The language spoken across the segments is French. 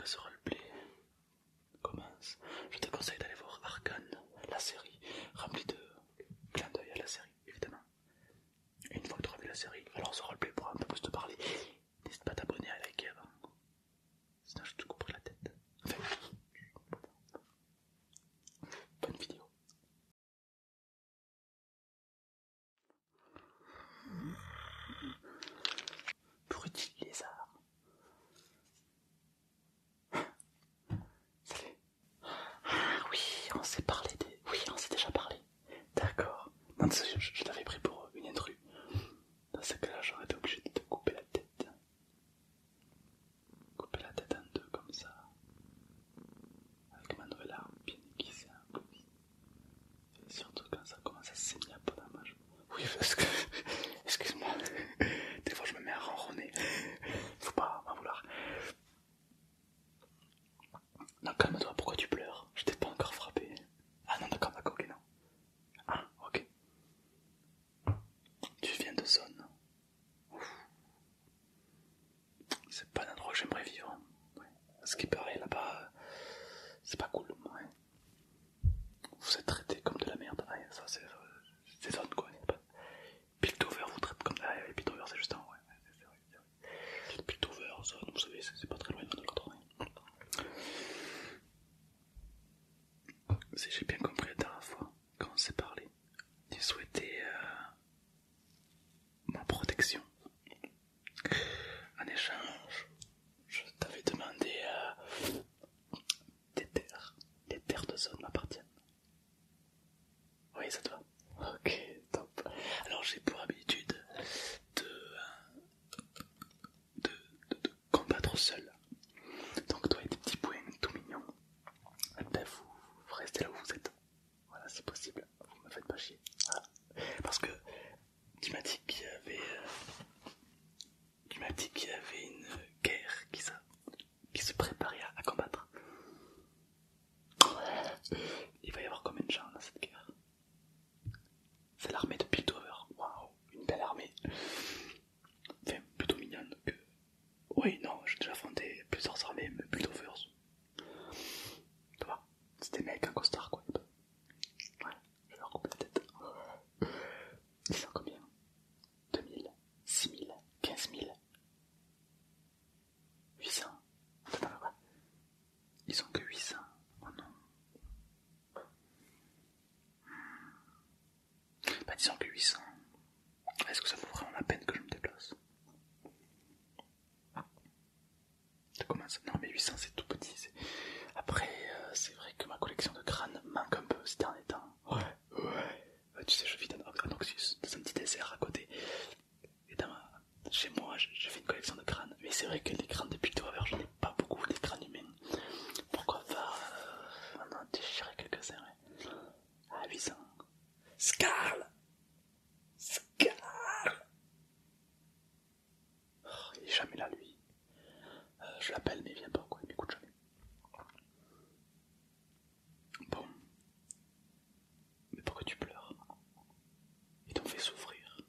que ce roleplay commence, je te conseille d'aller voir Arcane, la série, remplie de clins d'œil à la série, évidemment. Et une fois que tu auras vu la série, alors ce roleplay pourra un peu plus te parler. N'hésite pas à t'abonner à liker avant. Sinon je te couperai la tête. Enfin, bonne vidéo. Bruti lézard. Salut. Ah oui, on s'est parlé des... Oui, on s'est déjà parlé. D'accord. Non, je t'avais pris pour une intrus. Dans ce cas-là, j'aurais été obligé de te couper la tête. Couper la tête en deux comme ça. Avec ma nouvelle arme bien aiguisée en plus. Et surtout quand ça commence à saigner un peu dans ma joue. Oui, parce que... Excuse-moi. Des fois je me mets à ronronner. Faut pas m'en vouloir. Non, calme-toi, pourquoi tu pleures? Je t'ai pas encore frappé. Ah non, d'accord, ok, non. Ah, ok. Tu viens de zone. C'est pas un endroit que j'aimerais vivre. Ouais. Ce qui paraît là-bas, c'est pas cool. Ouais. Vous êtes traité comme de la merde. Ouais, ça c'est zone quoi. Piltover vous traite comme... Ah ouais, Piltover c'est juste un... Ouais, c'est vrai. Piltover, zone, vous savez, c'est pas très loin de l'autre. Ouais. Si j'ai bien compris la dernière fois, quand on s'est parlé, tu souhaitais ma protection. En échange, je t'avais demandé des terres. Les terres de zone m'appartiennent. Oui, ça te va. Ok, top. Alors j'ai pour habitude de, de combattre seul. Donc toi et tes petits points tout mignons, ben vous restez là où vous êtes. Voilà, c'est possible. Vous me faites pas chier. Voilà. Parce que tu m'as dit qu'il y avait, une guerre qui se préparait à combattre. Il va y avoir combien de gens dans cette guerre? C'est l'armée de Piltover. Waouh, une belle armée. Enfin, plutôt mignonne que... Oui, non, j'ai déjà affronté plusieurs armées, mais Piltovers. Tu vois, c'est des mecs en costard quoi. Ouais, je vais leur couper la tête. Ils sont combien? 2000, 6000, 15000, 800. Attends, ils sont que 800. Oh non. Bah disons que 800. Est-ce que ça vaut vraiment la peine que je me déplace? Ça commence. Non mais 800 c'est tout petit. Après c'est vrai que ma collection de crânes manque un peu ces derniers temps. Ouais. Tu sais, je vis dans Noxus, dans un petit désert à côté. Et chez moi j'ai fait une collection de crânes. Mais c'est vrai que les crânes de Piltover j'en ai pas beaucoup, les crânes humains. Pourquoi pas en déchirer quelques-uns, ouais. Ah 800. Scarl. Oh, il est jamais là lui. Je l'appelle mais il vient pas quoi, il m'écoute jamais. Bon. Mais pourquoi tu pleures? Ils t'ont fait souffrir.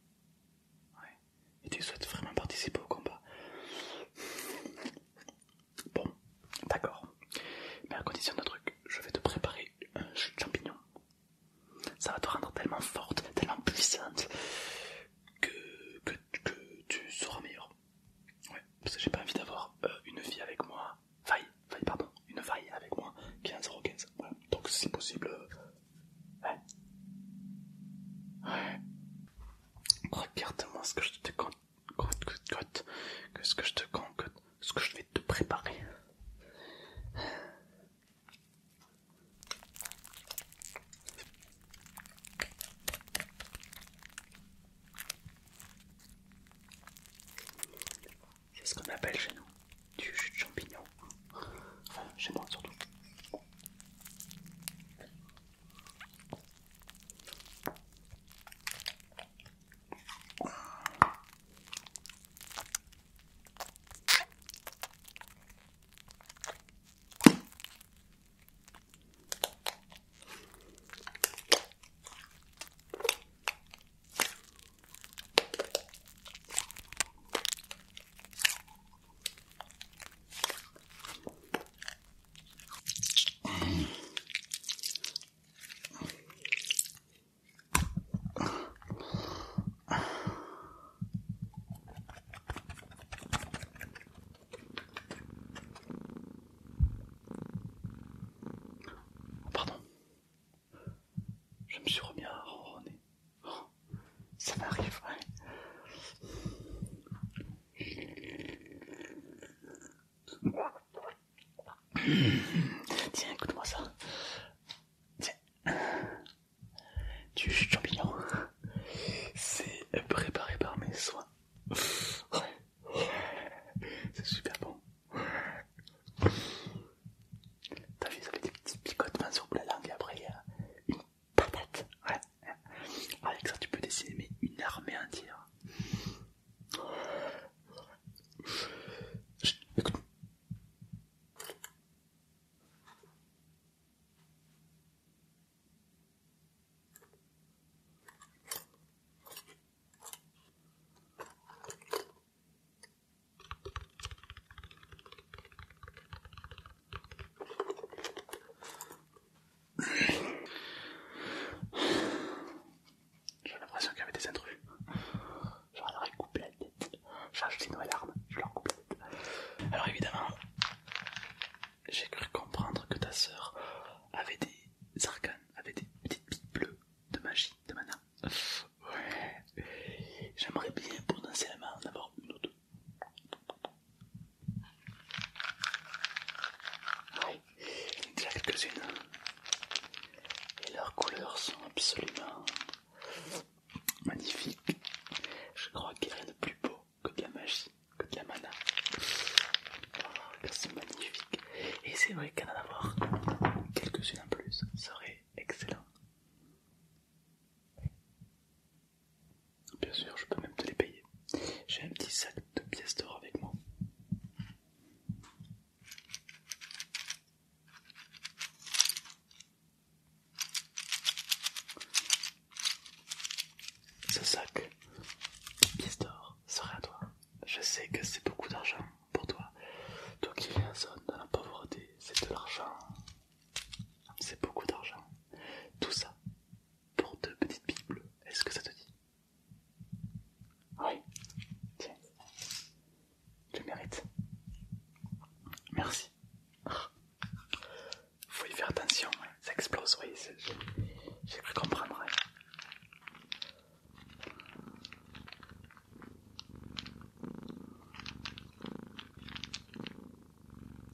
Ouais. Et tu souhaites vraiment participer au combat. Bon, d'accord. Mais à condition d'un truc, je vais te préparer un jus de champignon. Ça va te rendre tellement forte, tellement puissante que tu seras meilleur. Ouais, parce que j'ai pas envie d'avoir une vie avec moi. Une faille avec moi qui est un 0,15. Voilà. Donc si c'est possible. Ouais. Ouais. Regarde-moi ce que je te compte. Ce que je vais te préparer. C'est ce qu'on appelle chez nous du jus de champignon. Enfin, chez moi surtout. Tiens, écoute-moi ça. Tiens. Du jus de champignon. C'est préparé par mes soins. Ouais. C'est super bon. T'as vu, ça fait des petits picotements sur la langue et après une patate. Ouais. Avec ça, tu peux dessiner mais une armée entière. Écoute. J'ai l'impression qu'il y avait des intrus. J'en aurais coupé la tête. J'ai acheté une nouvelle arme, je leur coupe la tête. Alors évidemment, j'ai cru comprendre que ta sœur avait des arcanes, avait des petites billes bleues de magie, de mana. Ouais. J'aimerais bien potentiellement en avoir une ou deux. Ouais. Déjà quelques-unes. Et leurs couleurs sont absolument magnifiques. Je crois qu'il n'y a rien de plus beau que de la magie, que de la mana. C'est magnifique. Et c'est vrai qu'en avoir quelques-unes en plus serait excellent. Bien sûr, je peux même te les payer. J'ai un petit sac de pièces d'or avec moi. Ce sac de pièces d'or serait à toi. Je sais que c'est beaucoup d'argent pour toi. Toi qui vis en zone dans la pauvreté, c'est de l'argent. C'est beaucoup d'argent. Tout ça pour 2 petites billes bleues. Est-ce que ça te dit? Oui. Tiens. Tu le mérites. Merci. Faut y faire attention, ouais. Ça explose, oui. J'ai cru comprendre. Ouais.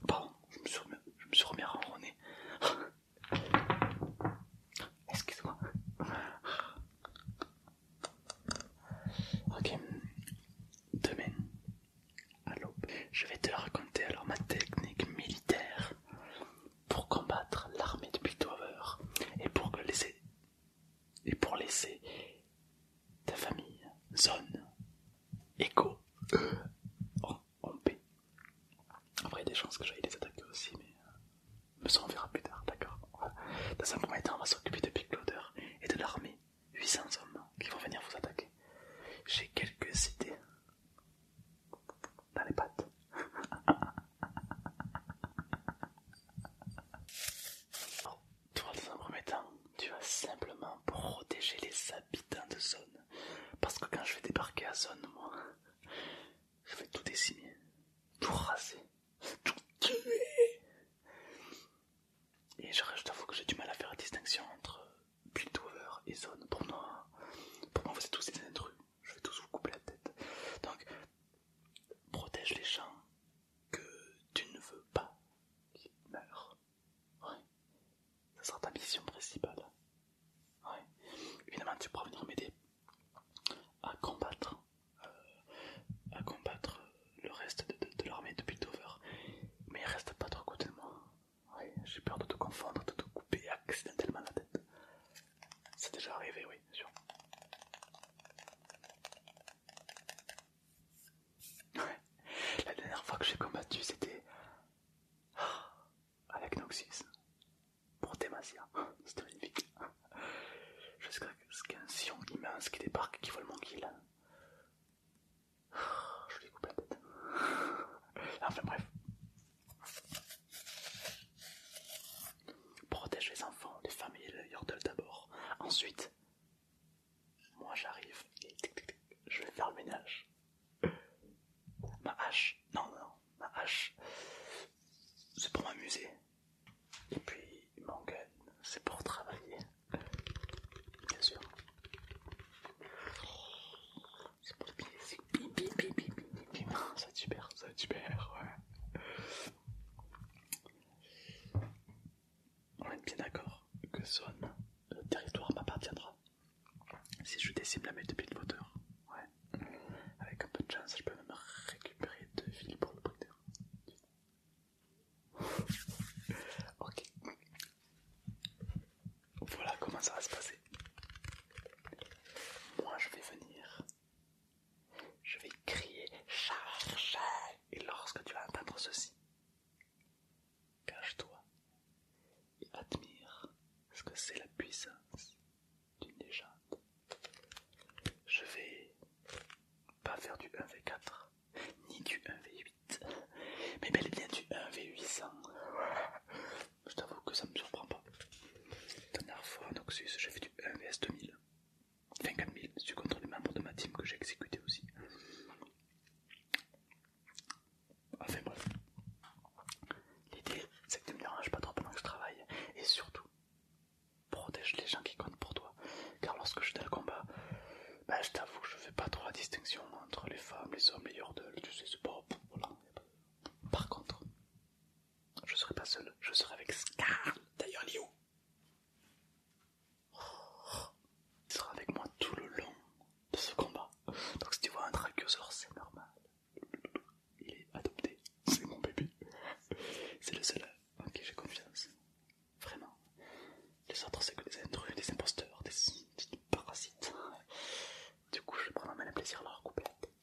Pardon, je me suis remis à ronronner. Excuse-moi. Ok. Demain, à l'aube, je vais te raconter alors ma technique militaire pour combattre l'armée de Piltover et pour laisser ta famille, zone, écho, en paix. Après, il y a des chances que j'aille les attaquer aussi, mais ça on verra plus tard, d'accord. Voilà. Dans un premier temps, on va s'occuper de Pickloader et de l'armée, 800 hommes qui vont venir vous attaquer. J'ai quelques idées dans les pattes. Alors, toi, dans un premier temps, tu vas simplement protéger les habitants de zone. Parce que quand je vais débarquer à zone, moi, je vais tout décimer, tout raser, tout tuer. Et je t'avoue que j'ai du mal à faire la distinction entre Piltover et zone. Pour moi, vous êtes tous des intrus. Je vais tous vous couper la tête. Donc, protège les gens que tu ne veux pas qu'ils meurent. Ouais. Ça sera ta mission principale. Ouais. Évidemment, tu pourras venir m'aider à combattre, le reste de l'armée de Piltover. Mais reste pas trop à côté de moi. Ouais, j'ai peur de te confondre, de te couper accidentellement la tête. C'est déjà arrivé, oui, bien sûr. Ouais. La dernière fois que j'ai combattu, c'était avec Noxus pour Demacia. C'était magnifique. Jusqu'à ce qu'il y ait un sion immense qui débarque, qui vole mon kill. Je lui ai coupé la tête. Enfin bref. Protège les enfants, les femmes et les yordles d'abord. Ensuite, moi j'arrive et je vais faire le ménage. Ma hache, non, ma hache, c'est pour m'amuser. Et puis mon gun, c'est pour travailler. Bien sûr. C'est pour le pied, c'est ça va être super, ouais. C'est le seul en qui j'ai confiance. Vraiment. Les autres, c'est que des intrus, des imposteurs, des parasites. Du coup, je vais prendre un plaisir à leur couper la tête.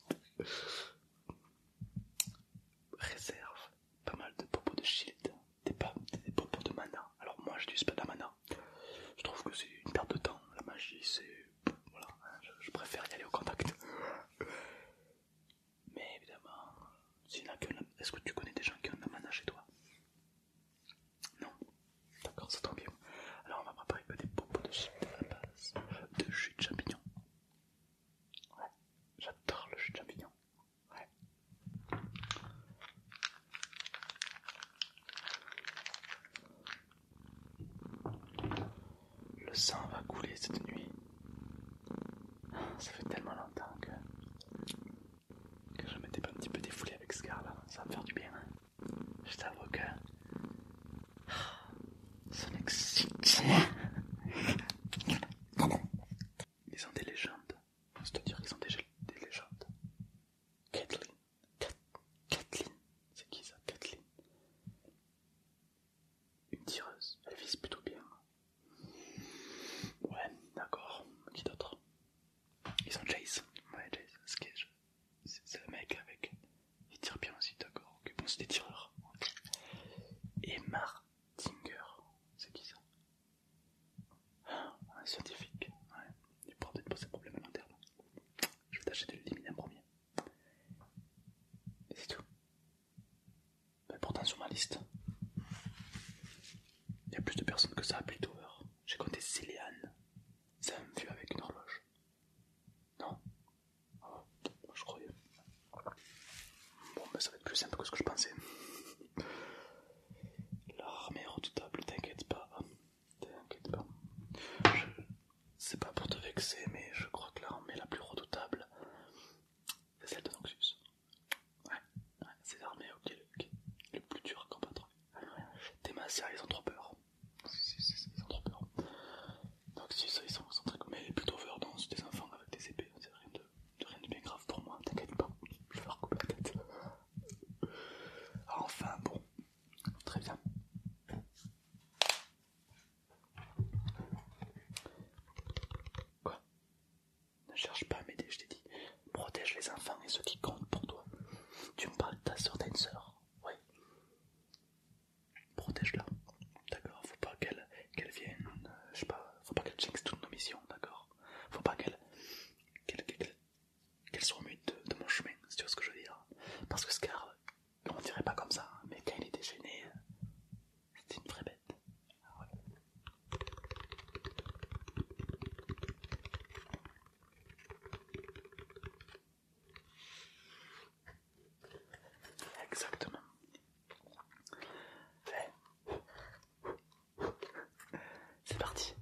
Réserve pas mal de popos de shield, des popos de mana. Alors moi, je n'utilise pas de la mana. Je trouve que c'est une perte de temps. La magie, c'est... Voilà, je préfère y aller au contact. Mais évidemment, est-ce que tu connais des gens qui ont de la mana chez toi? Non. D'accord, ça tombe bien. Alors on va préparer que des popos de shield à la base de jus de champignon. Ouais, j'adore le jus de champignon. Ouais. Le sang va couler cette nuit. Ça fait tellement longtemps que je m'étais pas un petit peu défoulé avec Scar là. Ça va me faire du bien. Je t'avoue que ça m'excite. Ils ont des légendes. C'est-à-dire qu'ils ont des légendes. Caitlyn. Caitlyn. C'est qui ça, Caitlyn? Une tireuse. Elle vise plutôt bien. Ouais, d'accord. Qui d'autre? Ils ont Jace. Ouais, Jace. C'est le mec avec... Il tire bien aussi, d'accord. Ok, bon, c'est des tireurs. Okay. Et Martinger. C'est qui ça? Un scientifique. Ouais. Il pourra peut-être poser problème à l'interne. Je vais tâcher de l'éliminer en premier. Et c'est tout. Mais pourtant sur ma liste, il y a plus de personnes que ça à Piltover. J'ai compté Céléane. Ça me vu avec une horloge. Non? Oh, je croyais. Bon, ben ça va être plus simple que ce que je pensais. L'armée est redoutable, t'inquiète pas. T'inquiète pas. C'est pas pour te vexer, mais je crois que l'armée la plus redoutable, c'est celle de Noxus. Ouais, c'est l'armée le plus dur à combattre. Tes Massias, ils ont trop peur. Ils ont trop peur. Noxus, ils sont très... Mais les Piltover, non, c'est des enfants avec des épées. C'est rien de bien grave pour moi, t'inquiète pas. Je vais leur couper la tête. Enfin, bon. Très bien. Quoi? Ne cherche pas à m'aider, je t'ai dit. Protège les enfants et ceux qui comptent pour toi. Tu me parles de ta soeur, t'as une soeur? Oui. Protège-la. D'accord, faut pas qu'elle vienne, je sais pas, faut pas qu'elle jinx toutes nos missions, d'accord? Faut pas qu'elle se remue de mon chemin, si tu vois ce que je veux dire. Parce que Scar, on dirait pas comme ça, mais quand il était gêné, c'était une vraie bête. Ouais. Exactement. Ouais. C'est parti.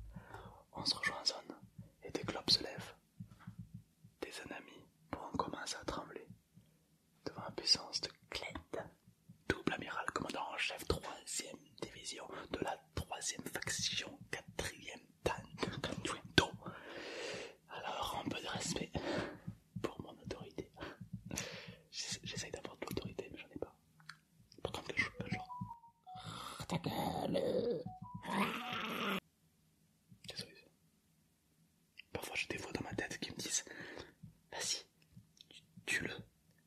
On se rejoint en zone, et des globes se lèvent. Des ennemis pourront commencer à trembler devant la puissance de Kled, double amiral commandant en chef 3e division de la 3e faction 4e Tanto. Alors un peu de respect pour mon autorité. J'essaye d'avoir de l'autorité mais j'en ai pas. Par contre que je joue pas genre. Ta gueule. Désolé. Parfois j'ai des voix dans ma tête qui me disent vas-y, tue-le,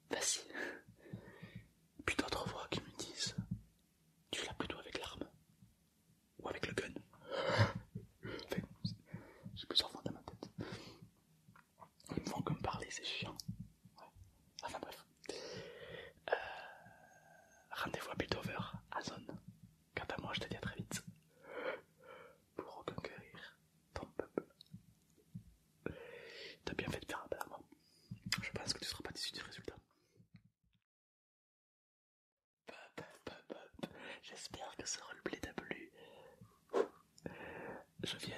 vas-y. Puis d'autres voix qui me disent tu l'as plutôt avec l'arme ou avec le gun. Enfin, j'ai plusieurs voix dans ma tête. Ils me font que me parler, c'est chiant. Ouais. Enfin bref. Rendez-vous à Piltover, à zone. Quant à moi, je te dis à très vite. Pour reconquérir ton peuple. T'as bien fait de faire appel à moi. Je pense que tu seras pas déçu du résultat. J'espère que ce roleplay t'a plu. Je viens